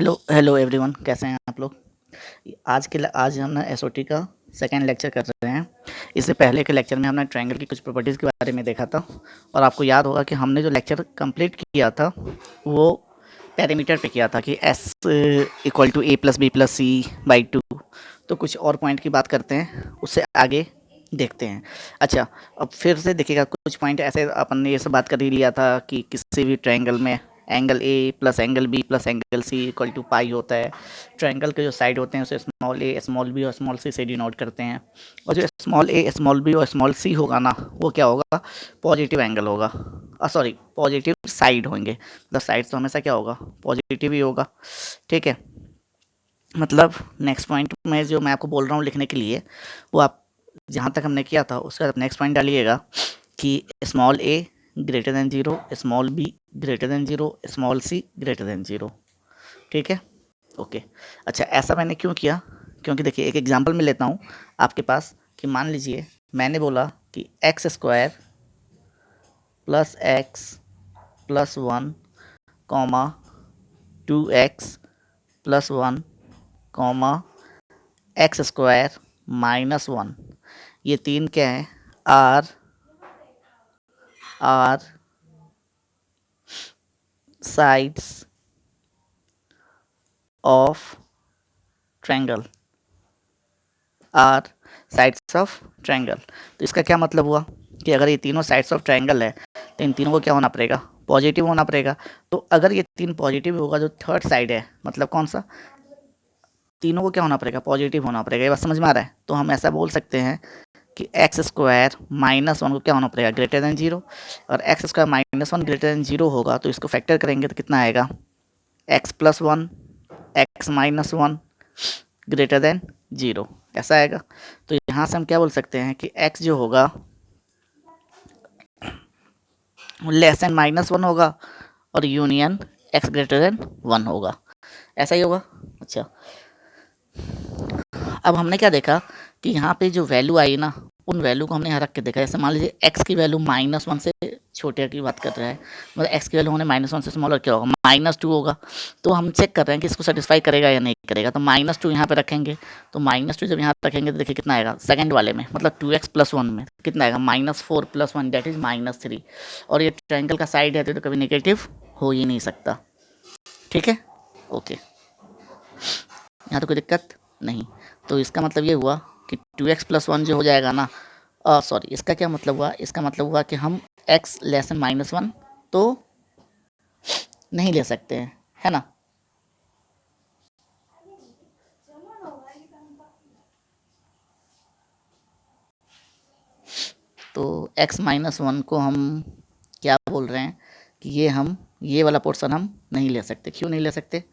Hello everyone, कैसे हैं आप लोग। आज हम ना एसओटी का सेकेंड लेक्चर कर रहे हैं। इससे पहले के लेक्चर में हमने ट्रायंगल की कुछ प्रॉपर्टीज़ के बारे में देखा था और आपको याद होगा कि हमने जो लेक्चर कंप्लीट किया था वो पैरामीटर पे किया था कि s equal to A plus B plus c by 2। तो कुछ और पॉइंट की बात करते हैं, उससे आगे देखते हैं। अच्छा, अब फिर से देखिएगा, कुछ पॉइंट ऐसे अपन ने ये सब बात कर ही लिया था कि किसी भी ट्रायंगल में angle A plus angle B plus angle C equal to pi होता है। ट्रायंगल के जो साइड होते हैं उसे स्मॉल ए स्मॉल बी और स्मॉल सी से डिनोट करते हैं। और जो स्मॉल ए स्मॉल बी और स्मॉल सी होगा ना, वो क्या होगा, पॉजिटिव एंगल होगा। सॉरी, पॉजिटिव साइड होंगे। मतलब साइड तो हमेशा क्या होगा, पॉजिटिव ही होगा। ठीक है, मतलब नेक्स्ट पॉइंट में जो मैं आपको बोल रहा हूँ लिखने के लिए, वो आप जहाँ तक हमने किया था उसका नेक्स्ट पॉइंट डालिएगा कि small a greater than 0, small b greater than 0, small c greater than 0। ठीक है, ओके। अच्छा, ऐसा मैंने क्यों किया, क्योंकि देखिए एक एग्जांपल में लेता हूँ आपके पास कि मान लीजिए मैंने बोला कि x square plus x plus 1 comma 2x plus 1 comma x square minus 1। ये तीन क्या है, are sides of triangle, are sides of triangle. तो इसका क्या मतलब हुआ कि अगर ये तीनों साइड्स ऑफ ट्रायंगल है तो इन तीनों को क्या होना पड़ेगा, पॉजिटिव होना पड़ेगा। तो अगर ये तीन पॉजिटिव होगा, जो थर्ड साइड है मतलब कौन सा, तीनों को क्या होना पड़ेगा, पॉजिटिव होना पड़ेगा। ये बात समझ में आ रहा है। तो हम ऐसा बोल सकते हैं कि एक्स स्क्वायर माइनस 1 को क्या होना पड़ेगा, ग्रेटर देन 0। और x square minus 1 greater than 0 होगा तो इसको फैक्टर करेंगे तो कितना आएगा, x plus 1 x minus 1 greater than 0, ऐसा आएगा। तो यहाँ से हम क्या बोल सकते हैं कि x जो होगा लेस देन माइनस 1 होगा और यूनियन x ग्रेटर देन 1 होगा, ऐसा ही होगा। अच्छा, अब हमने क्या देखा कि यहाँ पे जो वैल्यू आई ना, उन वैल्यू को हमने यहाँ रख के देखा। जैसे मान लीजिए x की वैल्यू -1 से छोटे की बात कर रहा है, मतलब x की वैल्यू होने -1 से स्मॉलर क्या होगा, -2 होगा। तो हम चेक कर रहे हैं कि इसको सेटिस्फाई करेगा या नहीं करेगा। तो -2 यहाँ पे रखेंगे, तो -2 जब यहाँ रखेंगे तो देखिए कितना आएगा, सेकंड वाले में मतलब 2x प्लस 1 में कितना आएगा, -4 प्लस 1 दैट इज -3। और ये ट्रायंगल का साइड है तो कभी नेगेटिव हो ही नहीं सकता। ठीक है, ओके, यहाँ तो कोई दिक्कत नहीं। तो इसका मतलब ये हुआ कि 2x प्लस 1 जो हो जाएगा ना, सॉरी, इसका क्या मतलब हुआ, इसका मतलब हुआ कि हम x लेस देन -1 तो नहीं ले सकते हैं, है ना। तो x-1 को हम क्या बोल रहे हैं कि ये वाला पोर्शन हम नहीं ले सकते। क्यों नहीं ले सकते,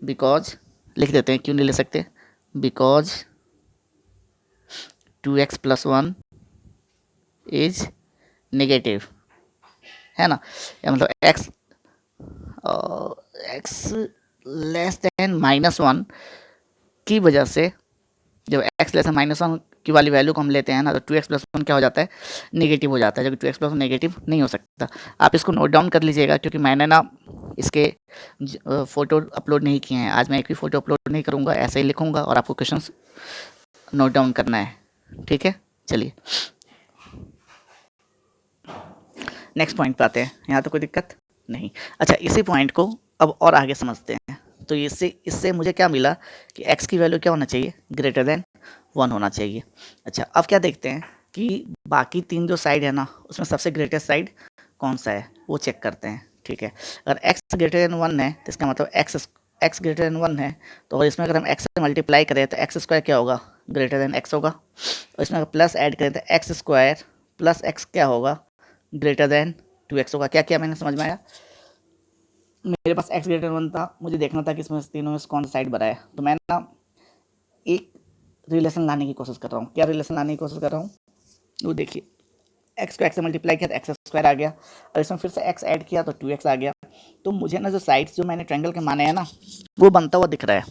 बिकॉज, लिख देते हैं क्यों नहीं ले सकते, because 2x plus 1 is negative, है ना। या मतलब x लेस देन -1 की वजह से, जब x लेस देन -1 की वाली वैल्यू को हम लेते हैं ना, तो 2x प्लस 1 क्या हो जाता है, नेगेटिव हो जाता है। जबकि 2x प्लस 1 नेगेटिव नहीं हो सकता। आप इसको नोट डाउन कर लीजिएगा, क्योंकि मैंने ना इसके फ़ोटो अपलोड नहीं किए हैं। आज मैं एक भी फ़ोटो अपलोड नहीं करूँगा, ऐसे ही लिखूँगा और आपको क्वेश्चंस नोट डाउन करना है। ठीक है, चलिए नेक्स्ट पॉइंट पे आते हैं। यहाँ तो कोई दिक्कत नहीं। अच्छा, इसी पॉइंट को अब और आगे समझते हैं। तो इससे मुझे क्या मिला कि x की वैल्यू क्या होना चाहिए, ग्रेटर देन 1 होना चाहिए। अच्छा, अब क्या देखते हैं कि बाकी तीन जो साइड है ना, उसमें सबसे ग्रेटेस्ट साइड कौन सा है वो चेक करते हैं। ठीक है, अगर x ग्रेटर देन 1 है तो इसका मतलब x ग्रेटर देन 1 है, तो इसमें अगर हम x से मल्टीप्लाई करें तो x स्क्वायर क्या होगा, ग्रेटर देन x होगा। और इसमें अगर प्लस ऐड करें तो एक्स स्क्वायर प्लस एक्स क्या होगा, ग्रेटर देन 2x होगा। क्या मैंने समझ में आया। मेरे पास x ग्रेटर 1 था, मुझे देखना था कि इसमें तीनों में कौन सा साइड बड़ा है। तो मैं ना एक रिलेशन लाने की कोशिश कर रहा हूँ। क्या रिलेशन लाने की कोशिश कर रहा हूँ, वो देखिए, x को x से मल्टीप्लाई किया तो एक्स स्क्वायर आ गया, और इसमें फिर से x ऐड किया तो 2x आ गया। तो मुझे ना जो साइड्स जो मैंने ट्रायंगल के माने हैं ना, वो बनता हुआ दिख रहा है।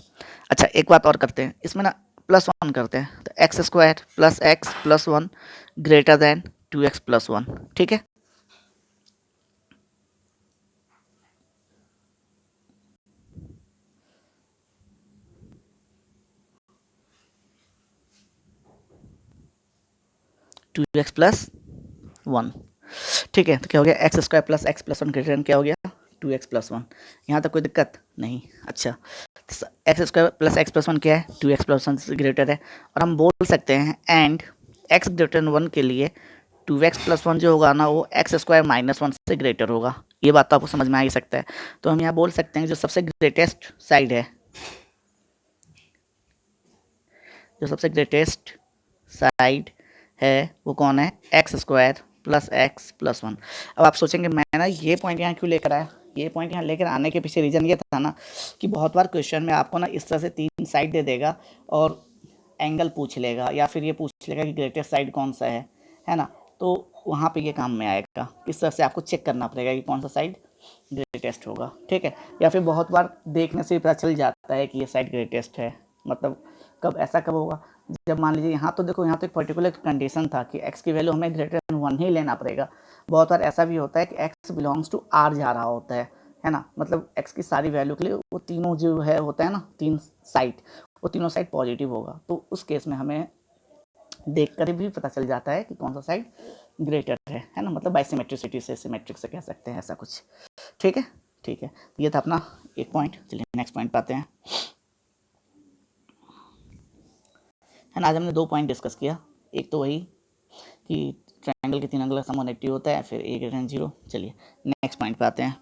अच्छा, एक बात और करते हैं, इसमें ना +1 करते हैं, तो x square plus x plus 1 greater than 2x plus 1। ठीक है, 2x प्लस 1। ठीक है, तो क्या हो गया x square plus x plus 1 greater than क्या हो गया 2x प्लस 1। यहाँ तक कोई दिक्कत नहीं। अच्छा, x square plus x plus 1 क्या है 2x प्लस 1 से ग्रेटर है, और हम बोल सकते हैं एंड x ग्रेटर देन 1 के लिए 2x प्लस 1 जो होगा ना वो एक्स स्क्वायर माइनस 1 से ग्रेटर होगा। ये बात तो आपको समझ में आ ही सकता है। तो हम यहाँ बोल सकते हैं जो सबसे ग्रेटेस्ट साइड है, जो सबसे ग्रेटेस्ट साइड है वो कौन है x square plus x plus 1। अब आप सोचेंगे मैं ना ये पॉइंट यहाँ क्यों लेकर आया, ये पॉइंट यहाँ लेकर आने के पीछे रीज़न ये था ना कि बहुत बार क्वेश्चन में आपको ना इस तरह से 3 साइड दे देगा और एंगल पूछ लेगा या फिर ये पूछ लेगा कि ग्रेटेस्ट साइड कौन सा है ना, तो वहाँ पे ये काम में आएगा। किस तरह से आपको चेक करना पड़ेगा कि कौन सा साइड ग्रेटेस्ट होगा। ठीक है, या फिर बहुत बार देखने से पता चल जाता है कि ये साइड ग्रेटेस्ट है। मतलब कब ऐसा कब होगा, जब मान लीजिए यहाँ तो देखो यहाँ तो एक पर्टिकुलर कंडीशन था कि x की वैल्यू हमें ग्रेटर देन 1 ही लेना पड़ेगा। बहुत बार ऐसा भी होता है कि x बिलोंग्स टू r जा रहा होता है ना, मतलब x की सारी वैल्यू के लिए वो तीनों जो है होता है ना 3 साइड, वो तीनों साइड पॉजिटिव होगा। तो उस केस में हमें देख कर भी पता चल जाता है कि कौन सा साइड ग्रेटर है ना, मतलब बाई सिमेट्रिसिटी से सिमेट्रिक से कह सकते हैं ऐसा कुछ। ठीक है, ठीक है, ये था अपना एक पॉइंट। चलिए नेक्स्ट पॉइंट पे आते हैं। है ना, आज हमने 2 पॉइंट डिस्कस किया। एक तो वही कि ट्रायंगल के 3 एंगल का सम 180 होता है, फिर a ग्रेटर देन 0। चलिए नेक्स्ट पॉइंट पे आते हैं।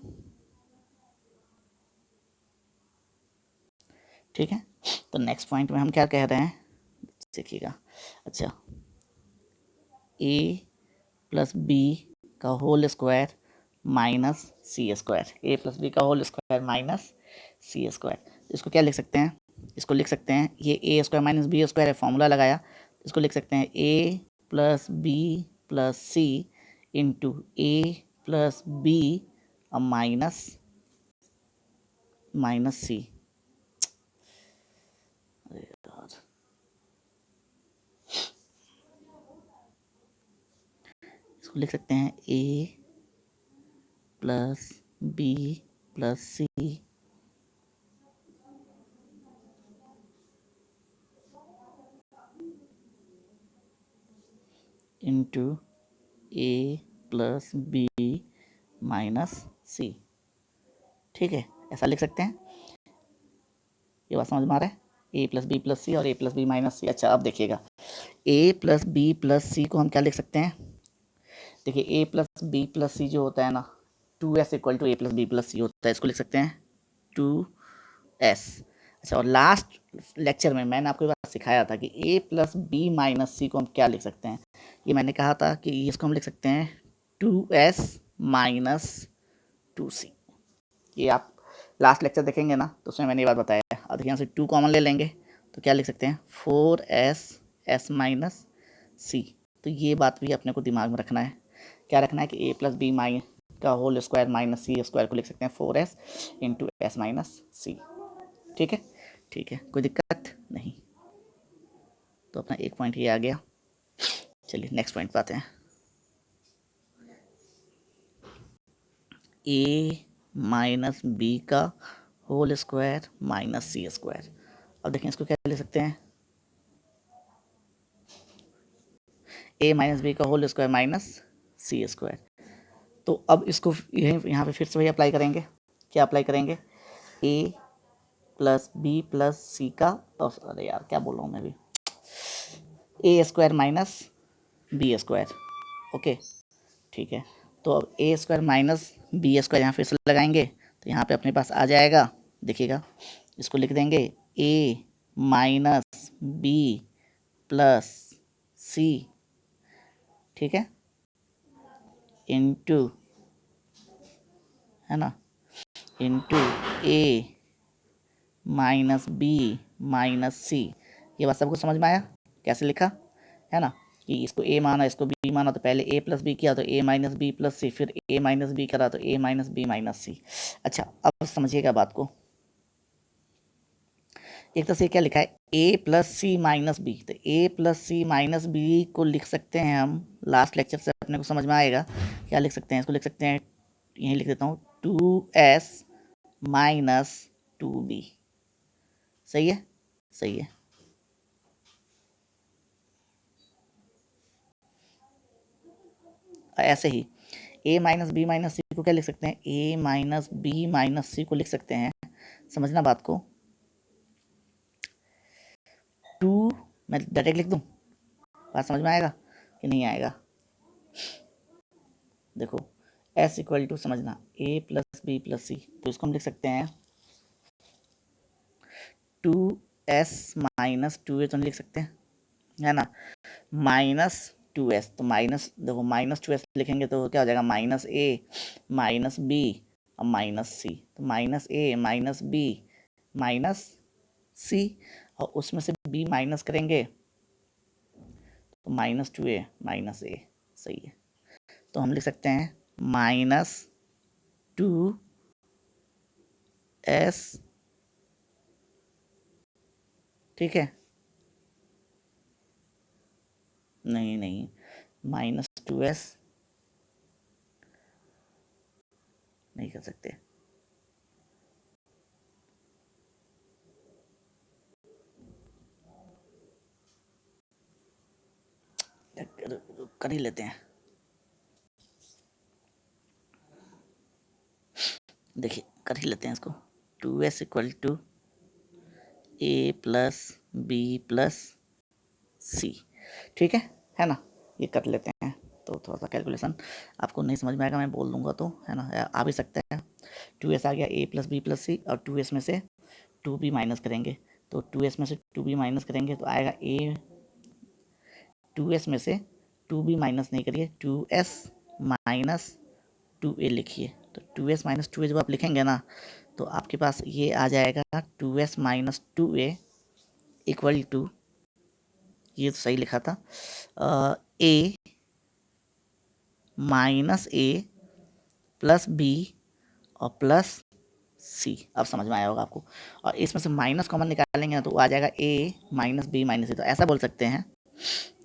ठीक है, तो नेक्स्ट पॉइंट में हम क्या कह रहे हैं देखिएगा। अच्छा, a प्लस बी का whole square minus C square, ए प्लस बी का whole square minus C square. इसको क्या लिख सकते हैं, इसको लिख सकते हैं ये ए स्क्वायर माइनस बी स्क्वायर है, फॉर्मूला लगाया। इसको लिख सकते हैं ए प्लस बी प्लस सी इंटू ए प्लस बी माइनस माइनस सी। इसको लिख सकते हैं ए प्लस बी प्लस सी इंटू ए प्लस बी माइनस सी। ठीक है, ऐसा लिख सकते हैं। ये बात समझ में आ रहा है, A plus B plus C और A plus B minus C. अच्छा, अब देखिएगा A plus B plus C को हम क्या लिख सकते हैं, देखिए A plus B plus C जो होता है ना 2s equal to A plus B plus C होता है। इसको लिख सकते हैं 2s। अच्छा, और लास्ट लेक्चर में मैंने आपको ये बात सिखाया था कि a प्लस बी माइनस सी को हम क्या लिख सकते हैं। ये मैंने कहा था कि इसको हम लिख सकते हैं 2s माइनस 2c। ये आप लास्ट लेक्चर देखेंगे ना तो उसमें मैंने ये बात बताया। अब यहाँ से 2 कॉमन ले लेंगे तो क्या लिख सकते हैं 4s s माइनस सी। तो ये बात भी अपने को दिमाग में रखना है। क्या रखना है कि a प्लस बी का whole square minus C square को लिख सकते हैं 4s इंटू एस माइनस सी। ठीक है, ठीक है, कोई दिक्कत नहीं। तो अपना एक पॉइंट ये आ गया। चलिए नेक्स्ट पॉइंट पे आते हैं। ए माइनस बी का whole square minus C square. अब देखें इसको क्या लिख सकते हैं ए माइनस बी का whole square minus C square. तो अब इसको यहाँ पे फिर से वही अप्लाई करेंगे। क्या अप्लाई करेंगे A plus B plus C का, अरे यार क्या बोल रहा हूँ मैं भी, A square minus B square. Okay, ठीक है, तो अब A square minus B square यहाँ फिर से लगाएंगे तो यहाँ पे अपने पास आ जाएगा। देखिएगा इसको लिख देंगे ए माइनस बी प्लस सी। ठीक है, इंटू, है ना, इंटू ए माइनस बी माइनस सी। ये बात सबको समझ में आया कैसे लिखा, है ना, कि इसको ए माना इसको बी माना तो पहले ए प्लस बी किया तो ए माइनस बी प्लस सी, फिर ए माइनस बी करा तो ए माइनस बी माइनस सी। अच्छा, अब समझिएगा बात को। एक तरह से क्या लिखा है A plus C minus B, तो ए प्लस सी माइनस बी को लिख सकते हैं हम, लास्ट लेक्चर से अपने को समझ में आएगा क्या लिख सकते हैं। इसको लिख सकते हैं, यहीं लिख देता हूँ 2s माइनस 2b। सही है, सही है। ऐसे ही a माइनस बी माइनस सी को क्या लिख सकते हैं, a माइनस बी माइनस सी को लिख सकते हैं, समझना बात को। 2 मैं डायरेक्ट लिख दूं, बात समझ में आएगा कि नहीं आएगा। देखो s इक्वल टू समझना a प्लस बी प्लस सी, तो इसको हम लिख सकते हैं 2s माइनस 2a, तो नहीं लिख सकते हैं, है ना, माइनस 2s, तो माइनस देखो माइनस 2s लिखेंगे तो क्या हो जाएगा, माइनस a माइनस बी और माइनस सी, तो minus a minus B minus C, और उसमें से b माइनस करेंगे तो माइनस 2a माइनस a, सही है। तो हम लिख सकते हैं माइनस 2s, ठीक है, नहीं नहीं, माइनस 2s नहीं कर सकते, कर ही लेते हैं। देखिए कर ही लेते हैं इसको, 2s equal to a plus B plus C, ठीक है ना, ये कर लेते हैं। तो थोड़ा सा कैलकुलेशन आपको नहीं समझ में आएगा, मैं बोल दूंगा तो, है ना, आ भी सकता है। 2s आ गया a plus B plus C, और 2s में से 2b माइनस करेंगे, तो 2s में से 2b माइनस करेंगे तो आएगा a, 2s में से 2b माइनस नहीं करिए, 2s माइनस 2a लिखिए, तो 2s माइनस 2a जब आप लिखेंगे ना तो आपके पास ये आ जाएगा 2s minus 2a equal to, ये तो सही लिखा था, a minus a plus b और प्लस सी, अब समझ में आया होगा आपको। और इसमें से माइनस कॉमन निकालेंगे ना तो आ जाएगा a minus B minus C, तो ऐसा बोल सकते हैं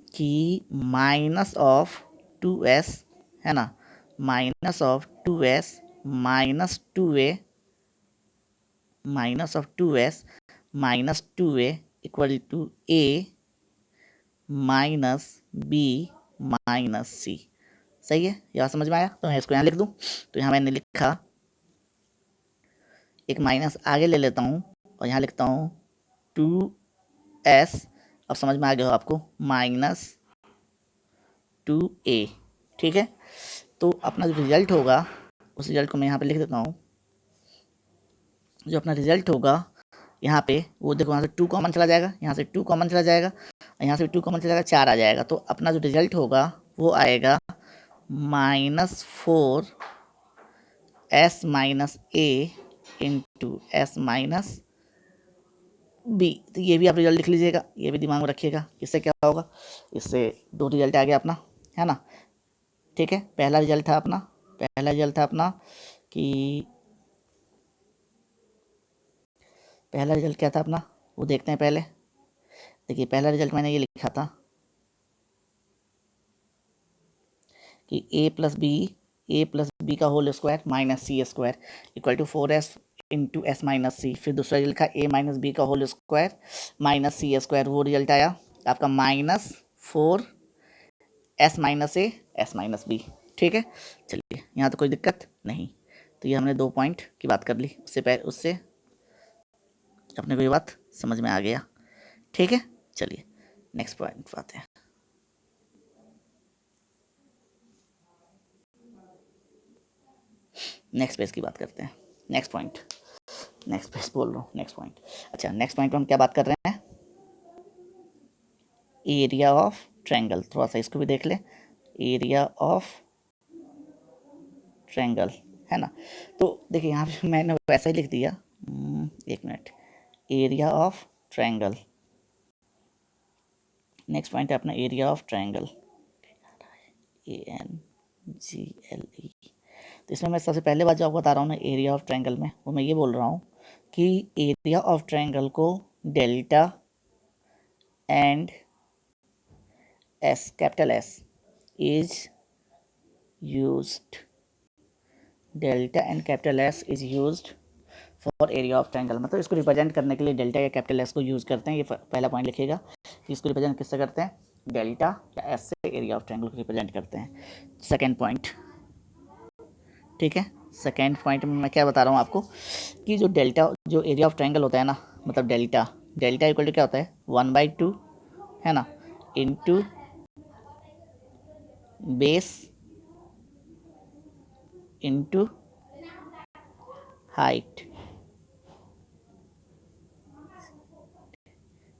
कि माइनस ऑफ 2s, है ना, minus of 2s minus 2a minus of 2s minus 2a equal to a minus B minus C, सही है, यहाँ समझ में आया। तो मैं इसको यहाँ लिख दूँ, तो यहाँ मैंने लिखा, एक माइनस आगे ले लेता हूँ और यहाँ लिखता हूँ 2s, अब समझ में आ गया हो आपको, माइनस 2a, ठीक है। तो अपना जो रिजल्ट होगा उस रिजल्ट को मैं यहाँ पे लिख देता हूँ, जो अपना रिजल्ट होगा यहाँ पे, वो देखो यहाँ से 2 कॉमन चला जाएगा, यहाँ से 2 कॉमन चला जाएगा, यहाँ से 2 कॉमन चला जाएगा, 4 आ जाएगा, तो अपना जो रिजल्ट होगा वो आएगा minus 4s minus a into s minus b। तो ये भी आप रिजल्ट लिख लीजिएगा, ये भी दिमाग में रखिएगा, इससे क्या होगा, इससे 2 रिजल्ट आ गया अपना, है ना, ठीक है। पहला रिजल्ट था अपना कि पहला रिजल्ट क्या था अपना, वो देखते हैं पहले। देखिए पहला रिजल्ट मैंने ये लिखा था कि a प्लस बी का whole square minus C square equal to 4s into S minus C. फिर दूसरा रिजल्ट था a माइनस बी का whole square minus C square, वो रिजल्ट आया आपका minus 4s minus a S minus B, ठीक है। चलिए यहाँ तो कोई दिक्कत नहीं, तो ये हमने 2 पॉइंट की बात कर ली, उससे अपने को ये बात समझ में आ गया, ठीक है। चलिए नेक्स्ट पॉइंट पर आते हैं। नेक्स्ट पेज की बात करते हैं, नेक्स्ट पेज बोल रहा हूँ, नेक्स्ट पॉइंट। अच्छा नेक्स्ट पॉइंट पर हम क्या बात कर रहे हैं, एरिया ऑफ ट्रायंगल। थोड़ा सा इसको भी देख ले, एरिया ऑफ ट्रायंगल, है ना। तो देखिए यहाँ पे मैंने वैसा ही लिख दिया, एक minute, area of triangle, next point है अपना एरिया ऑफ ट्रायंगल, ANGLE। तो इसमें मैं सबसे पहले बात जो आपको बता रहा हूँ ना एरिया ऑफ ट्रायंगल में, वो मैं ये बोल रहा हूँ कि एरिया ऑफ ट्रायंगल को delta and S, capital S is used, delta and capital S is used for area of triangle. मतलब इसको रिप्रेजेंट करने के लिए डेल्टा या कैपिटल S को यूज़ करते हैं, ये पहला पॉइंट लिखिएगा कि इसको रिप्रेजेंट किससे करते हैं, डेल्टा या एस से एरिया ऑफ ट्रायंगल को रिप्रेजेंट करते हैं। सेकेंड पॉइंट, ठीक है, सेकेंड पॉइंट में मैं क्या बता रहा हूँ आपको कि जो डेल्टा जो एरिया ऑफ ट्रायंगल होता है ना, मतलब डेल्टा डेल्टा इक्वल टू क्या होता है 1/2 है ना, इंटू बेस इंटू हाइट,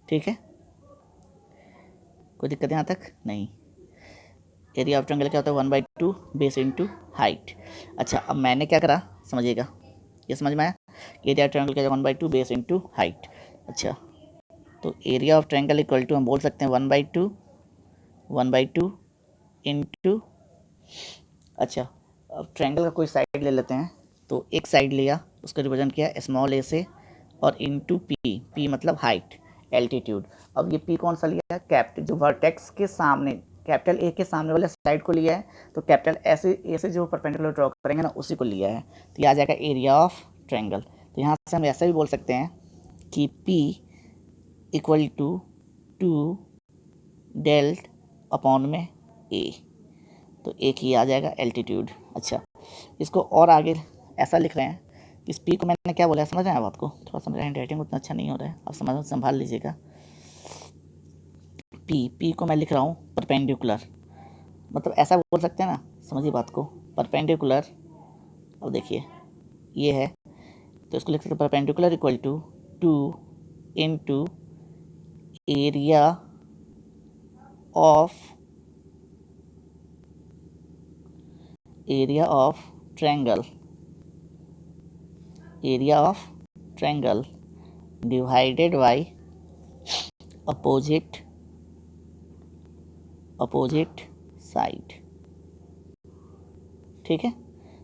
ठीक है, कोई दिक्कत यहाँ तक नहीं। एरिया ऑफ ट्रायंगल क्या होता है 1/2 बेस इंटू हाइट। अच्छा, अब मैंने क्या करा समझिएगा, ये समझ में आया, एरिया ऑफ ट्रायंगल क्या है 1/2 बेस इंटू हाइट। अच्छा, तो area of triangle equal to हम बोल सकते हैं 1/2 इंटू, अच्छा अब ट्रायंगल का कोई साइड ले लेते हैं, तो एक साइड लिया उसका रिप्रेजेंट किया स्मॉल ए से और इंटू पी, पी मतलब हाइट एल्टीट्यूड। अब ये पी कौन सा लिया है, कैपिटल जो वर्टेक्स के सामने कैपिटल ए के सामने वाले साइड को लिया है, तो कैपिटल ए से जो परपेंडिकुलर ड्रॉ करेंगे ना उसी को लिया है, तो ये आ जाएगा एरिया ऑफ ट्रायंगल। तो यहाँ से हम ऐसा भी बोल सकते हैं कि p equal to 2 delta upon में ए, तो एक ही आ जाएगा एल्टीट्यूड। अच्छा, इसको और आगे ऐसा लिख रहे हैं, इस पी को मैंने क्या बोला है समझ रहे हैं आप, आपको थोड़ा सा मेरा हैंड राइटिंग उतना अच्छा नहीं हो रहा है, आप समझ संभाल लीजिएगा। पी को मैं लिख रहा हूँ परपेंडिकुलर, मतलब ऐसा बोल सकते हैं ना, समझिए बात को, परपेंडिकुलर। अब देखिए ये है, तो इसको लिख सकते हैं perpendicular equal to 2 into area of triangle, area of triangle divided by opposite side, ठीक है।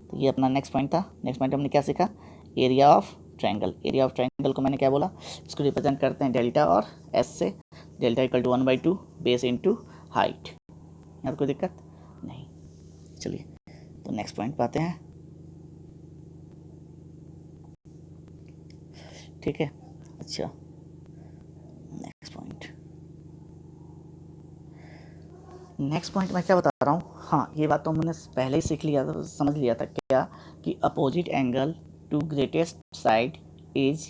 तो ये अपना नेक्स्ट पॉइंट था। नेक्स्ट पॉइंट हमने क्या सीखा, area of triangle. Area of triangle को मैंने क्या बोला, इसको रिप्रेजेंट करते हैं डेल्टा और एस से, delta equal to 1/2 base into height. यहाँ कोई दिक्कत नहीं। चलिए तो नेक्स्ट पॉइंट पे आते हैं, ठीक है। अच्छा, नेक्स्ट पॉइंट मैं क्या बता रहा हूँ, हाँ ये बात तो हमने पहले ही सीख लिया था, समझ लिया था क्या, कि opposite angle to greatest side is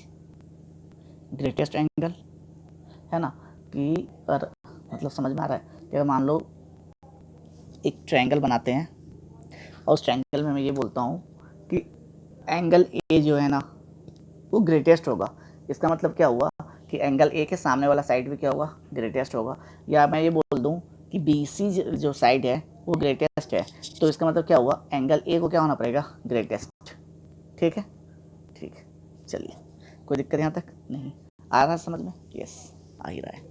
greatest angle, है ना, कि और मतलब समझ में आ रहा है कि मान लो एक ट्रायंगल बनाते हैं और उस ट्रायंगल में मैं ये बोलता हूँ कि एंगल ए जो है ना वो ग्रेटेस्ट होगा, इसका मतलब क्या हुआ कि एंगल ए के सामने वाला साइड भी क्या होगा, ग्रेटेस्ट होगा। या मैं ये बोल दूँ कि बी सी जो साइड है वो ग्रेटेस्ट है, तो इसका मतलब क्या हुआ, एंगल ए को क्या होना पड़ेगा, ग्रेटेस्ट, ठीक है। ठीक है, चलिए कोई दिक्कत यहाँ तक नहीं, आ रहा है समझ में, यस आ ही रहा है।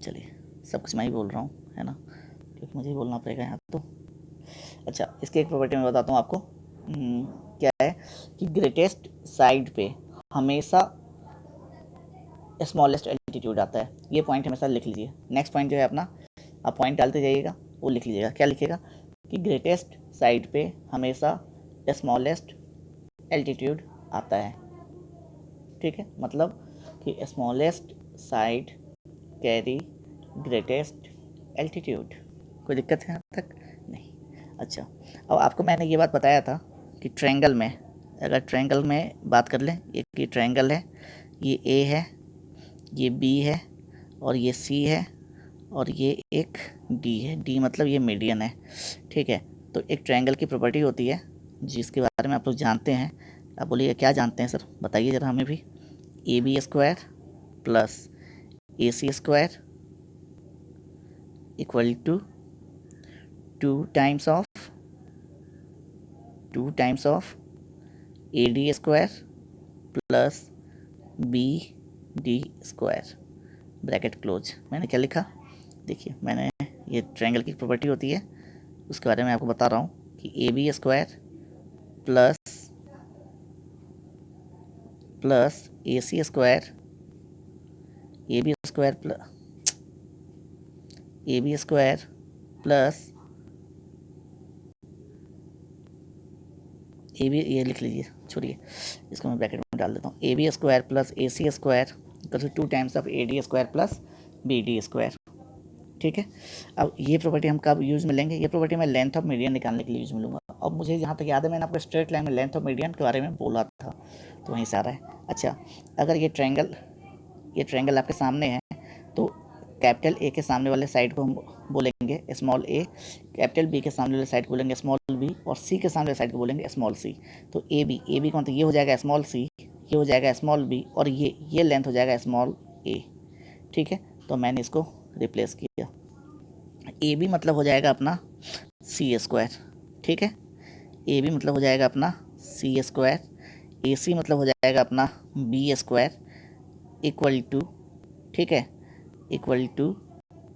चलिए सब कुछ मैं ही बोल रहा हूँ, है ना, क्योंकि मुझे ही बोलना पड़ेगा यहाँ तो। अच्छा, इसकी एक प्रॉपर्टी मैं बताता हूँ आपको, क्या है कि ग्रेटेस्ट साइड पे हमेशा स्मॉलेस्ट एल्टीट्यूड आता है, ये पॉइंट हमेशा लिख लीजिए। नेक्स्ट पॉइंट जो है अपना, आप पॉइंट डालते जाइएगा, वो लिख लीजिएगा, क्या लिखिएगा कि ग्रेटेस्ट साइड पे हमेशा स्मॉलेस्ट एल्टीट्यूड आता है, ठीक है, मतलब कि smallest side carry greatest altitude. कोई दिक्कत है यहाँ तक नहीं। अच्छा, अब आपको मैंने ये बात बताया था कि ट्रायंगल में, अगर ट्रायंगल में बात कर लें, एक ये ट्रायंगल है, ये ए है, ये बी है और ये सी है और ये एक डी है, डी मतलब ये मीडियन है, ठीक है। तो एक ट्रायंगल की प्रॉपर्टी होती है जिसके बारे में आप लोग जानते हैं, आप बोलिए क्या जानते हैं सर, बताइए ज़रा हमें भी। A B square plus A C square equal to 2 times of A D square plus B D square, bracket close. मैंने क्या लिखा, देखिए मैंने, ये ट्रायंगल की प्रॉपर्टी होती है, उसके बारे में आपको बता रहा हूँ कि A B square plus A C square, A B square plus A B, ये लिख लीजिए, छोड़िए इसको मैं ब्रैकेट में डाल देता हूँ, A B square plus A C square equal to 2 times of A D square plus B D square, ठीक है। अब ये प्रॉपर्टी हम कब यूज़ में लेंगे? ये प्रॉपर्टी मैं लेंथ ऑफ मीडियन निकालने के लिए यूज़ में लूँगा। अब मुझे जहाँ तक याद है मैंने आपको स्ट्रेट लाइन में लेंथ ऑफ मीडियन के बारे में बोला था, तो वहीं से आ रहा है। अच्छा, अगर ये ट्रायंगल आपके सामने है तो कैपिटल ए के सामने वाले साइड को हम बोलेंगे स्मॉल ए, कैपिटल बी के सामने वाले साइड को बोलेंगे स्मॉल बी, और सी के सामने वाले साइड को बोलेंगे स्मॉल सी। तो ए बी का मतलब ये हो जाएगा स्मॉल सी, ये हो जाएगा स्मॉल बी, और ये लेंथ हो जाएगा स्मॉल ए। ठीक है, तो मैंने इसको रिप्लेस किया। ए बी मतलब हो जाएगा अपना सी स्क्वायर। ठीक है, ए बी मतलब हो जाएगा अपना सी स्क्वायर, ए सी मतलब हो जाएगा अपना बी स्क्वायर इक्वल टू, ठीक है, equal to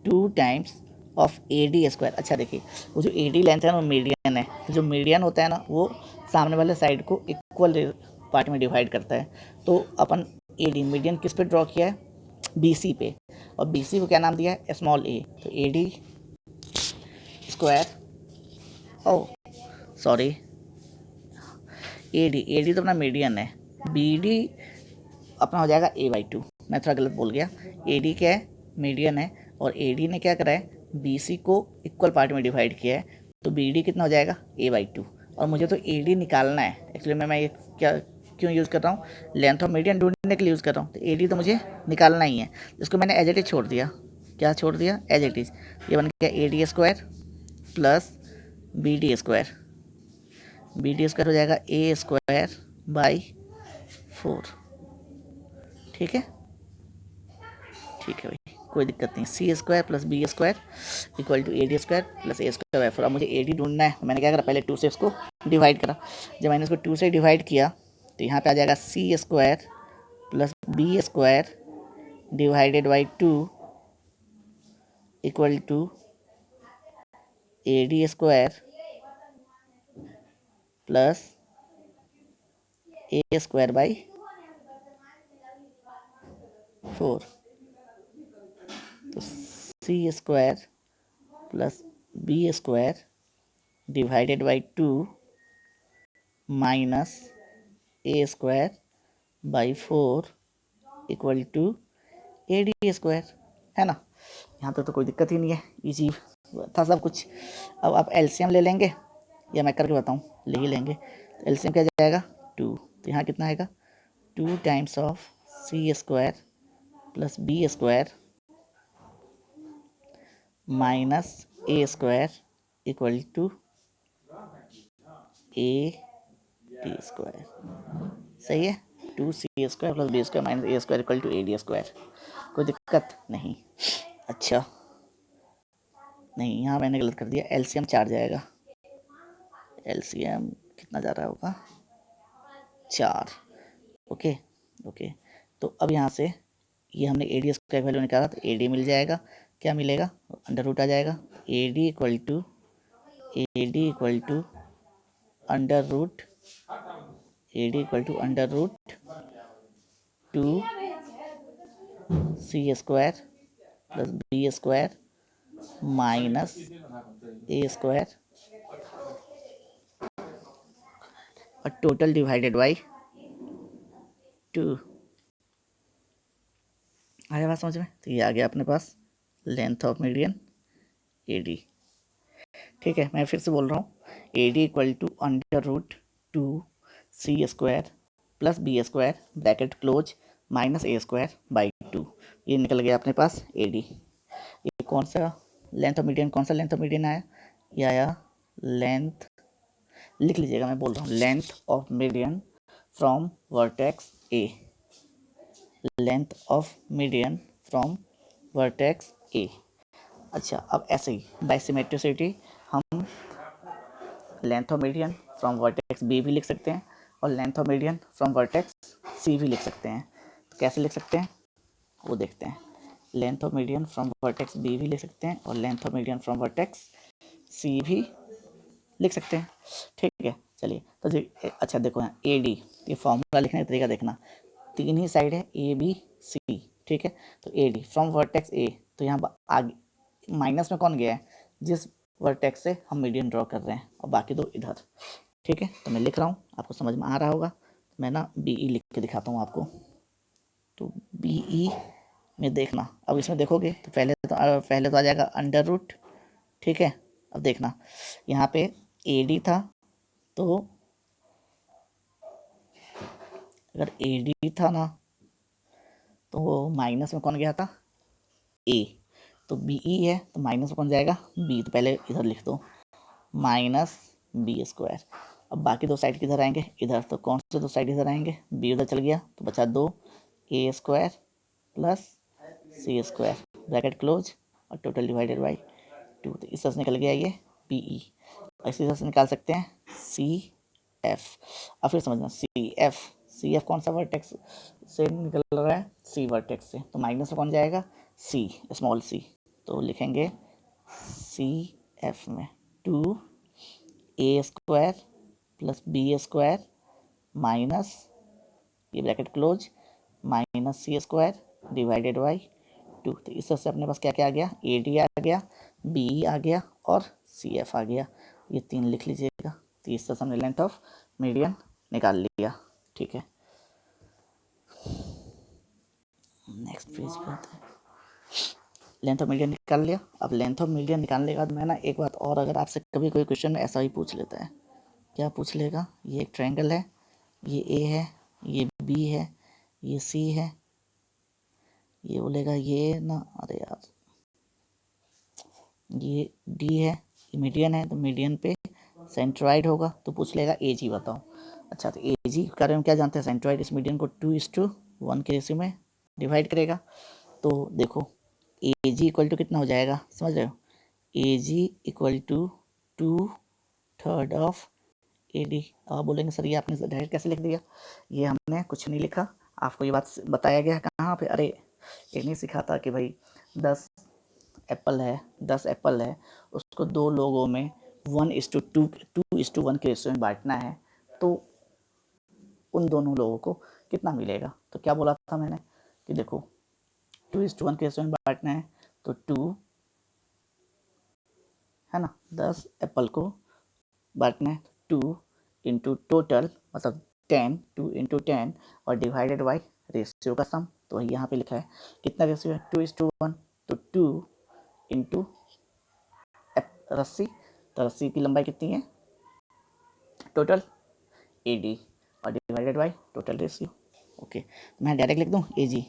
2 times of A D square. अच्छा देखिए, वो जो ए डी लेंथ है ना वो मीडियन है, जो मीडियन होता है ना वो सामने वाले साइड को इक्वल पार्ट में डिवाइड करता है। तो अपन ए डी मीडियन किस पे ड्रॉ किया है? बी सी पे, और बी सी को क्या नाम दिया है? Small a. तो A D square, oh sorry, A D तो अपना मीडियन है, बी डी अपना हो जाएगा a/2। मैं थोड़ा गलत बोल गया, ए डी क्या है? मीडियन है, और ए डी ने क्या करा है? बी सी को इक्वल पार्ट में डिवाइड किया है, तो बी डी कितना हो जाएगा? a/2। और मुझे तो ए डी निकालना है एक्चुअली, मैं ये क्या क्यों यूज़ कर रहा हूँ? लेंथ ऑफ मीडियन ढूंढने के लिए यूज़ कर रहा हूँ। तो ए डी तो मुझे निकालना ही है, इसको मैंने एज इट इज छोड़ दिया। क्या छोड़ दिया? As it is. ये बन गया A D square plus B D square, B D square हो जाएगा ए स्क्वायर बाई 4। ठीक है, ठीक है भाई, कोई दिक्कत नहीं। C square plus B square equal to A D square plus A square by 4। अब मुझे ए डी ढूंढना है, मैंने क्या करा? पहले 2 से इसको डिवाइड करा। जब मैंने इसको 2 से डिवाइड किया तो यहाँ पे आ जाएगा C square plus B square divided by 2 equal to A D square plus A square by 4। तो C square plus B square divided by 2 minus A square by 4 equal to A D square, है ना। यहाँ तक तो कोई दिक्कत ही नहीं है, इजी था सब कुछ। अब आप एलसीएम ले लेंगे या मैं करके बताऊँ? ले ही लेंगे। तो एलसीएम क्या जाएगा? 2। तो यहाँ कितना आएगा? 2 times of c square plus B square minus A square equal to A D square. सही है, 2c square plus B square minus A square equal to A D square. कोई दिक्कत नहीं। अच्छा नहीं, यहाँ मैंने गलत कर दिया, एलसीएम 4 जाएगा। एलसीएम कितना जा रहा होगा? 4। ओके ओके, तो अब यहाँ से ये हमने ए डी स्क्वायर वैल्यू निकाला तो ए डी मिल जाएगा। क्या मिलेगा? अंडर रूट आ जाएगा। A D equal to under root under root 2c square plus B square minus A square और टोटल डिवाइडेड बाई 2। आया बात समझ में? तो ये आ गया अपने पास length of median A D. ठीक है, मैं फिर से बोल रहा हूँ, A D equal to under root 2c square plus B square bracket close minus A square by 2। ये निकल गया अपने पास ए डी। ये कौन सा लेंथ ऑफ मीडियन, कौन सा लेंथ ऑफ मीडियन आया? ये आया लेंथ, लिख लीजिएगा, मैं बोल रहा हूँ, length of median from vertex A, length of median from vertex A. अच्छा, अब ऐसे ही बाय सिमेट्रिसिटी हम length of median from vertex B भी लिख सकते हैं और length of median from vertex C भी लिख सकते हैं। तो कैसे लिख सकते हैं वो देखते हैं। Length of median from vertex B भी लिख सकते हैं और length of median from vertex C भी लिख सकते हैं। ठीक है, चलिए तो जी, अच्छा देखो यहाँ ए डी, ये फॉर्मूला लिखने का तरीका देखना, 3 ही साइड है ए बी सी। ठीक है, तो A D from vertex A, तो यहाँ आगे माइनस में कौन गया है? जिस वर्टेक्स से हम मीडियन ड्रॉ कर रहे हैं, और बाकी दो इधर। ठीक है, तो मैं लिख रहा हूँ, आपको समझ में आ रहा होगा। मैं ना बी ई लिख के दिखाता हूँ आपको। तो बी ई में देखना। अब इसमें देखोगे तो पहले तो आ जाएगा अंडर रूट, ठीक है। अब देखना यहाँ पे AD था, तो अगर AD था ना तो माइनस में कौन गया था, A। तो BE है तो माइनस में कौन जाएगा, B। तो पहले इधर लिख दो -B²। अब बाकी दो साइड किधर आएंगे, इधर। तो कौन से दो साइड इधर आएंगे, B उधर चल गया तो बचा 2A² plus C² bracket close और टोटल डिवाइडेड बाई 2। तो इस तरह से निकल गया ये BE। इसी तरह से निकाल सकते हैं CF। अब फिर समझना CF कौन सा वर्टेक्स से निकल रहा है, C वर्टेक्स से। तो माइनस में कौन जाएगा, C, स्मॉल c। तो लिखेंगे CF में 2A² प्लस B² माइनस, ये bracket close, minus C² divided by 2। तो इस तरह से अपने पास क्या क्या आ गया, AD आ गया, BE आ गया और CF आ गया। ये 3 लिख लीजिएगा। तो इस तरह से हमने लेंथ ऑफ मीडियन निकाल लिया, ठीक है। नेक्स्ट पेज पे आते हैं। लेंथ ऑफ मीडियन निकाल लिया। अब लेंथ ऑफ मीडियन निकालने के बाद मैं ना एक बात और, अगर आपसे कभी कोई क्वेश्चन में ऐसा ही पूछ लेता है, क्या पूछ लेगा, ये एक ट्रायंगल है, ये A है, ये B है, ये C है, ये बोलेगा ये ना, अरे यार ये D है, ये मीडियन है, तो मीडियन पे सेंट्रॉइड होगा, तो पूछ लेगा AG बताओ। अच्छा, तो AG के बारे में क्या जानते हैं, सेंट्रॉइड इस मीडियन को 2:1 के रेशियो में डिवाइड करेगा। तो देखो AG इक्वल टू कितना हो जाएगा, समझ रहे हो, AG equal to 2/3 of AD। आप बोलेंगे सर ये आपने डायरेक्ट कैसे लिख दिया, ये हमने कुछ नहीं लिखा, आपको ये बात बताया गया कहाँ पे, अरे ये नहीं सिखाता कि भाई 10 एप्पल है, उसको 2 लोगों में 2:1 के रेशियो में बांटना है, तो उन दोनों लोगों को कितना मिलेगा। तो क्या बोला था मैंने कि देखो 2:1 के रेशियो में बांटना है, तो 2 है ना, 10 एप्पल को बांटना है, 2 इंटू टोटल मतलब 10, 2 इंटू 10 और डिवाइडेड बाई रेशियो का सम। तो यहाँ पे लिखा है कितना रेशियो है, 2:1। तो 2 इंटू रस्सी, तो रस्सी की लंबाई कितनी है टोटल AD और divided by total ratio. Okay, मैं डायरेक्ट लिख दूँ AG।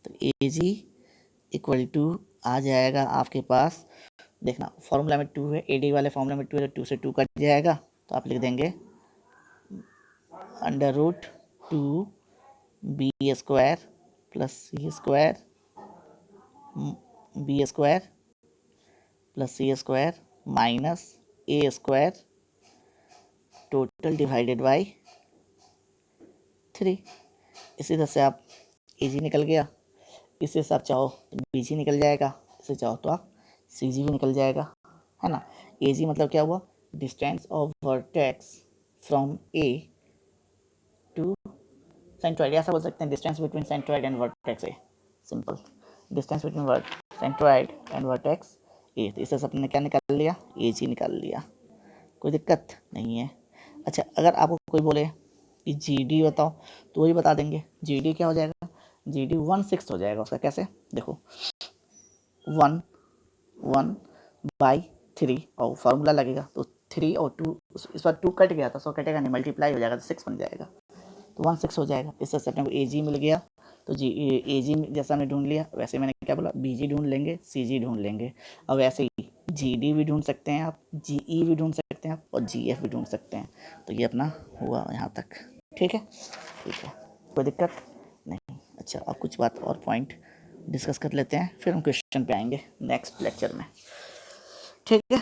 तो AG इक्वल टू आ जाएगा आपके पास, देखना फॉर्मूला में 2 है, AD वाले फॉर्मूला में 2 है, तो 2 से 2 कट जाएगा, तो आप लिख देंगे √2B² plus C² B² plus C² minus A² total divided by 3। इसी तरह से आप AG निकल गया, इससे आप चाहो तो BG निकल जाएगा, इससे चाहो तो आप CG भी निकल जाएगा, है ना। AG मतलब क्या हुआ, distance of vertex from A to centroid, ऐसा बोल सकते हैं distance between centroid and vertex A, simple distance between centroid and vertex A. तो इससे सबने क्या निकाल लिया, AG निकाल लिया, कोई दिक्कत नहीं है। अच्छा, अगर आपको कोई बोले कि GD बताओ, तो वही बता देंगे। GD क्या हो जाएगा, GD 1/6 हो जाएगा उसका। कैसे, देखो 1/3 और फार्मूला लगेगा, तो 3 और 2, इस बार 2 कट गया था, सो कटेगा नहीं, मल्टीप्लाई हो जाएगा तो 6 बन जाएगा, तो 1/6 हो जाएगा। इस तरह से अपने को AG मिल गया। तो AG जैसा हमने ढूंढ लिया, वैसे मैंने क्या बोला, BG ढूंढ लेंगे, CG ढूंढ लेंगे। और वैसे ही GD भी ढूंढ सकते हैं आप, GE भी ढूंढ सकते हैं आप, और GF भी ढूंढ सकते हैं। तो ये अपना हुआ यहाँ तक, ठीक है, ठीक है, कोई दिक्कत नहीं। अच्छा, अब कुछ बात और पॉइंट डिस्कस कर लेते हैं, फिर हम क्वेश्चन पे आएंगे नेक्स्ट लेक्चर में, ठीक है।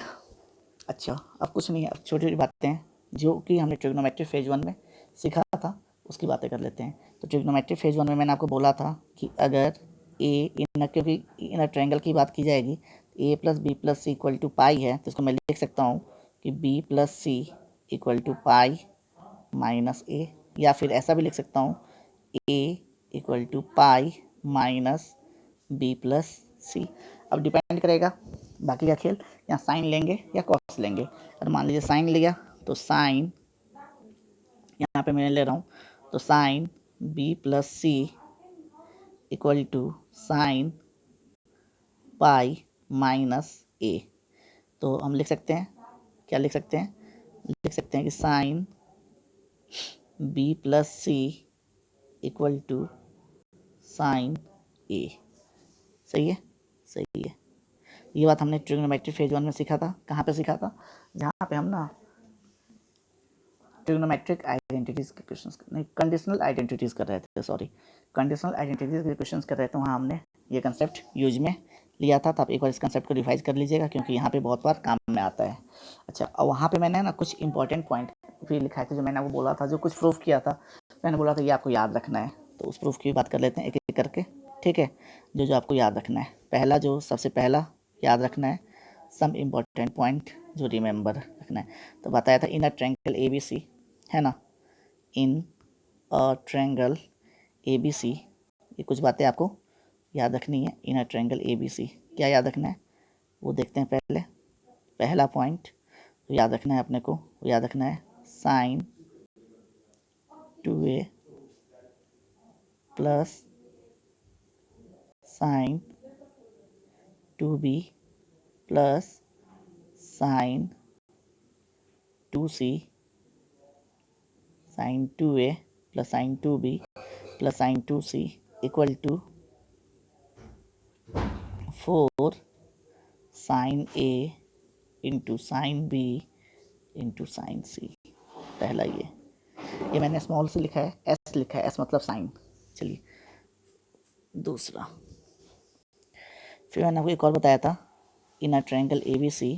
अच्छा, अब कुछ नहीं है, अब छोटी छोटी बातें हैं जो कि हमने ट्रिग्नोमेट्री फेज 1 में सीखा था, उसकी बातें कर लेते हैं। तो ट्रिग्नोमेट्री फेज 1 में मैंने आपको बोला था कि अगर क्योंकि इन ट्रायंगल की बात की जाएगी, A plus B plus C equal to pi है, तो इसको मैं लिख सकता हूँ कि B plus C equal to pi minus A, या फिर ऐसा भी लिख सकता हूँ A equal to pi minus B plus C. अब डिपेंड करेगा बाकी का खेल, या साइन लेंगे या कॉस लेंगे। अगर मान लीजिए साइन लिया, तो साइन यहाँ पे मैं ले रहा हूँ, तो sine B plus C equal to sine pi minus A. तो हम लिख सकते हैं, क्या लिख सकते हैं, लिख सकते हैं कि sine B plus C equal to sine A. सही है, सही है। ये बात हमने ट्रिग्नोमेट्री फेज 1 में सीखा था। कहाँ पे सीखा था? जहाँ पे हम ना ट्रिग्नोमेट्रिक आइडेंटिटीज के क्वेश्चंस, नहीं कंडीशनल आइडेंटिटीज कर रहे थे, सॉरी कंडीशनल आइडेंटिटीज के क्वेश्चंस कर रहे थे। वहाँ हमने ये कंसेप्ट यूज में लिया था। तो आप एक बार इस कंसेप्ट को रिवाइज कर लीजिएगा, क्योंकि यहाँ पे बहुत बार काम में आता है। अच्छा, और वहाँ पे मैंने ना कुछ इंपॉर्टेंट पॉइंट भी लिखाए थे, जो मैंने वो बोला था, जो कुछ प्रूफ किया था। मैंने बोला था ये आपको याद रखना है। तो उस प्रूफ की बात कर लेते हैं एक एक करके, ठीक है। जो जो आपको याद रखना है, पहला जो सबसे पहला याद रखना है, सम इम्पॉर्टेंट पॉइंट जो रिमेंबर रखना है। तो बताया था इन अ ट्रायंगल ABC, है ना, इन अ ट्रायंगल ABC। ये कुछ बातें आपको याद रखनी है। इन अ ट्रायंगल ABC क्या याद रखना है वो देखते हैं। पहले पहला पॉइंट तो याद रखना है अपने को, वो याद रखना है sine 2A plus sine 2B plus sine 2C, sine 2A plus sine 2B plus sine 2C equal to 4 sine A into sine B into sine C। पहला ये मैंने स्मॉल से लिखा है, एस लिखा है, एस मतलब साइन। चलिए दूसरा, फिर मैंने आपको एक और बताया था in a triangle ABC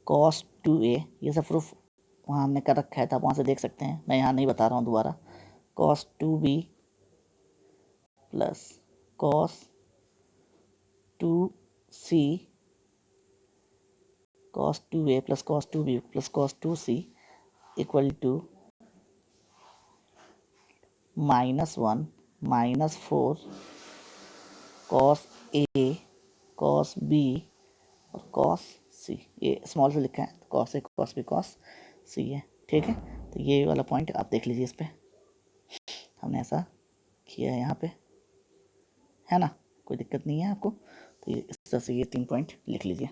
cos 2A। ये सब प्रूफ वहाँ हमने कर रखा है, तो आप वहाँ से देख सकते हैं, मैं यहाँ नहीं बता रहा हूँ दोबारा। cos 2B plus cos 2C cos 2A plus cos 2B plus cos 2C equal to -1 -4 cos A cos B और cos C। ये स्मॉल से लिखा है, cos A cos B cos C है, ठीक है। तो ये वाला पॉइंट आप देख लीजिए, इस पे हमने ऐसा किया है यहाँ पे, है ना, कोई दिक्कत नहीं है आपको। तो ये इस तरह से ये 3 पॉइंट लिख लीजिए।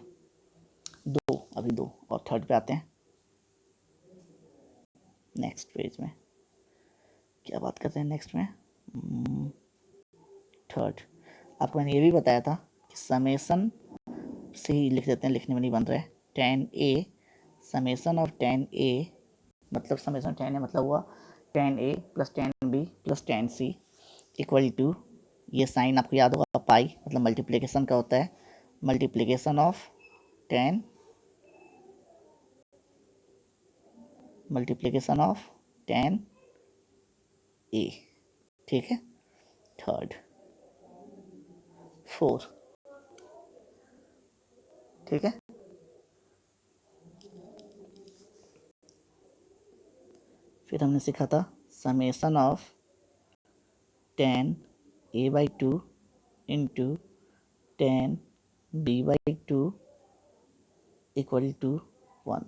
अभी दो और थर्ड पे आते हैं। नेक्स्ट पेज में क्या बात करते हैं, नेक्स्ट में थर्ड। आपको मैंने ये भी बताया था कि समेसन से ही लिख देते हैं, लिखने में नहीं बन रहा है। tan A summation of tan A, मतलब समेसन tan A मतलब हुआ tan A plus tan B plus tan C equal to, ये साइन आपको याद होगा पाई, मतलब मल्टीप्लिकेशन का होता है, मल्टीप्लिकेशन ऑफ tan A, ठीक है। थर्ड 4, ठीक है। फिर हमने सीखा था summation of tan A/2 into tan B/2 equal to 1,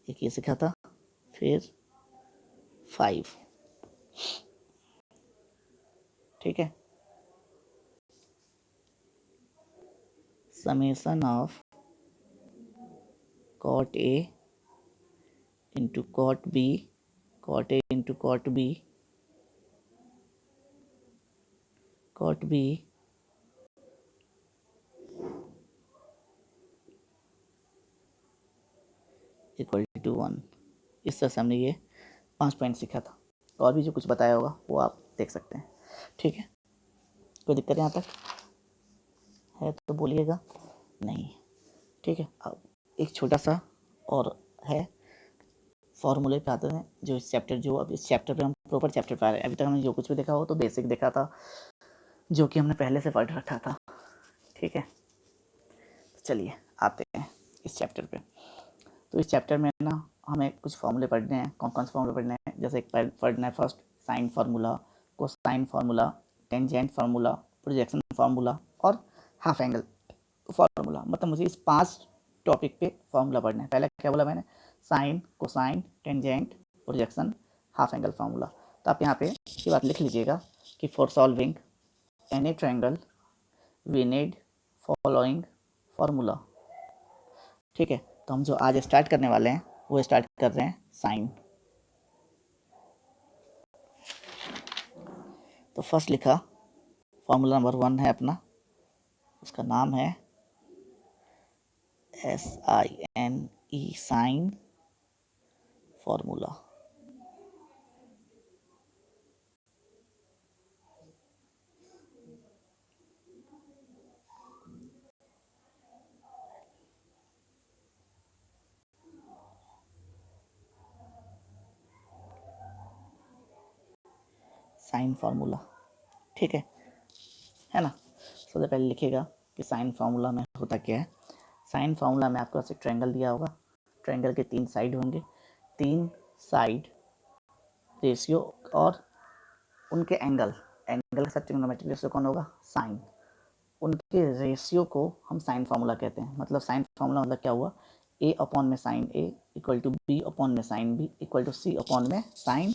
एक ये सीखा था। फिर 5, ठीक है, summation of cot A into cot B, cot A into cot B, cot B equal to 1। इस तरह से हमने ये 5 पॉइंट सीखा था। और भी जो कुछ बताया होगा वो आप देख सकते हैं, ठीक है। कोई दिक्कत यहाँ तक है तो बोलिएगा, नहीं, ठीक है। अब एक छोटा सा और है, फॉर्मूले पे आते हैं, जो इस चैप्टर, जो अब इस चैप्टर पे हम प्रॉपर चैप्टर पे आ रहे हैं। अभी तक हमने जो कुछ भी देखा हो तो बेसिक देखा था, जो कि हमने पहले से पढ़ रखा था, ठीक है। चलिए आते हैं इस चैप्टर पे। तो इस चैप्टर में ना हमें कुछ फॉर्मूले पढ़ने हैं। कौन कौन से फॉर्मूले पढ़ने हैं? जैसे एक पढ़ना है first sine formula, cosine formula, tangent formula, projection formula और हाफ एंगल फार्मूला। मतलब मुझे इस 5 टॉपिक पे फार्मूला पढ़ना है। पहले क्या बोला मैंने? Sine, cosine, tangent, projection, half angle formula. तो आप यहाँ पे ये बात लिख लीजिएगा कि for solving any triangle we need following formula. ठीक है, तो हम जो आज स्टार्ट करने वाले हैं वो स्टार्ट कर रहे हैं साइन। तो फर्स्ट लिखा फार्मूला नंबर 1 है अपना, उसका नाम है SINE sine formula. Sine formula, ठीक है ना। सबसे पहले लिखिएगा कि साइन फार्मूला में होता क्या है। साइन फार्मूला में आपके पास एक ट्रायंगल दिया होगा, ट्रायंगल के 3 साइड होंगे, 3 साइड रेशियो और उनके एंगल के साथ ट्रिग्नोमेट्रिक रेशियो कौन होगा, साइन। उनके रेशियो को हम साइन फार्मूला कहते हैं। मतलब साइन फार्मूला मतलब क्या हुआ, a अपॉन में sine a equal to b upon में sine b equal to c upon में साइन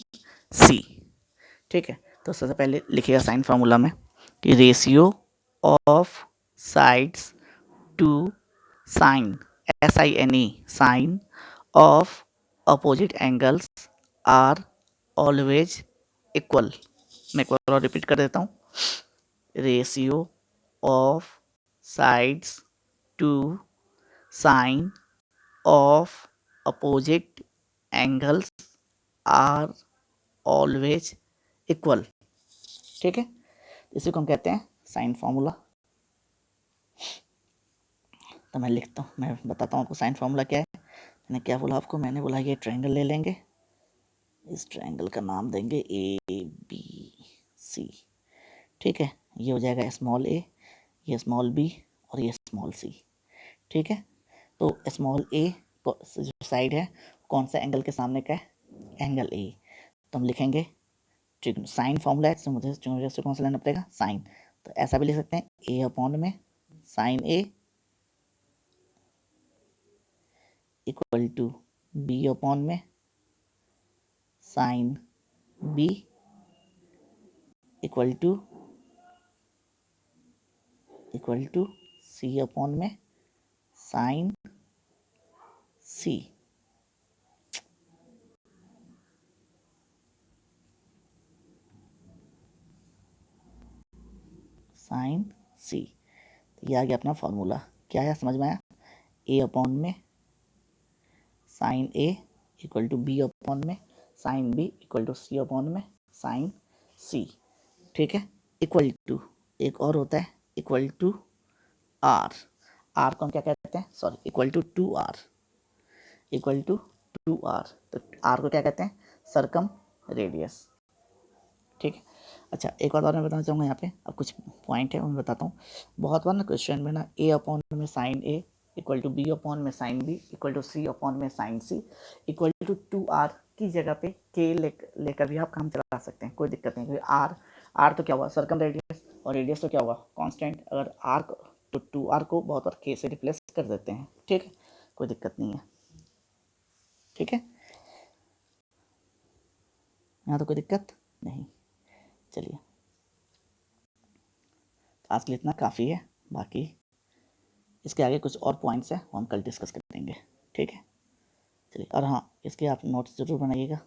c। ठीक है, तो सबसे पहले लिखिएगा साइन फार्मूला में कि ratio of sides to sine SINE sine of opposite angles are always equal. मैं एक बार और रिपीट कर देता हूँ, ratio of sides to sine of opposite angles are always equal. ठीक है, इसी को हम कहते हैं साइन फार्मूला। तो मैं लिखता हूँ, मैं बताता हूँ आपको साइन फार्मूला क्या है। मैंने क्या बोला आपको, मैंने बोला ये ट्रायंगल ले लेंगे, इस ट्रायंगल का नाम देंगे ABC। ठीक है, ये हो जाएगा स्मॉल a, ये स्मॉल b और ये स्मॉल c। ठीक है, तो स्मॉल a जो साइड है कौन सा एंगल के सामने का है, एंगल a। तो हम लिखेंगे साइन फार्मूला है तो मुझे से कौन सा लेना पड़ेगा, साइन। तो ऐसा भी लिख सकते हैं a अपॉन में sine a equal to b upon में sine b equal to c upon में साइन c। साइन c, ये आ गया अपना फार्मूला। क्या है, समझ में आया, a अपॉन में sine a equal to b upon में sine b equal to c upon में साइन c। ठीक है, इक्वल टू एक और होता है इक्वल टू r। r को हम क्या कहते हैं, sorry, equal to 2r, equal to 2r। तो r को क्या कहते हैं, सर्कम रेडियस। ठीक है, अच्छा एक और बात मैं बताना चाहूँगा यहाँ पे, अब कुछ पॉइंट है मैं बताता हूँ। बहुत बार ना क्वेश्चन में ना a अपॉन में sine a equal to b upon में sine b equal to c upon में sine c equal to 2r की जगह पे k लेकर भी आप काम चला सकते हैं, कोई दिक्कत नहीं। क्योंकि r तो क्या हुआ, सर्कम रेडियस, और रेडियस तो क्या हुआ, कांस्टेंट। अगर r तो 2r को बहुत बार k से रिप्लेस कर देते हैं। ठीक है, कोई दिक्कत नहीं है। ठीक है, यहाँ तो कोई दिक्कत नहीं। चलिए, आज के लिए इतना काफ़ी है, बाकी इसके आगे कुछ और पॉइंट्स हैं वो हम कल डिस्कस करेंगे। ठीक है, चलिए, और हाँ, इसके आप नोट्स ज़रूर बनाइएगा।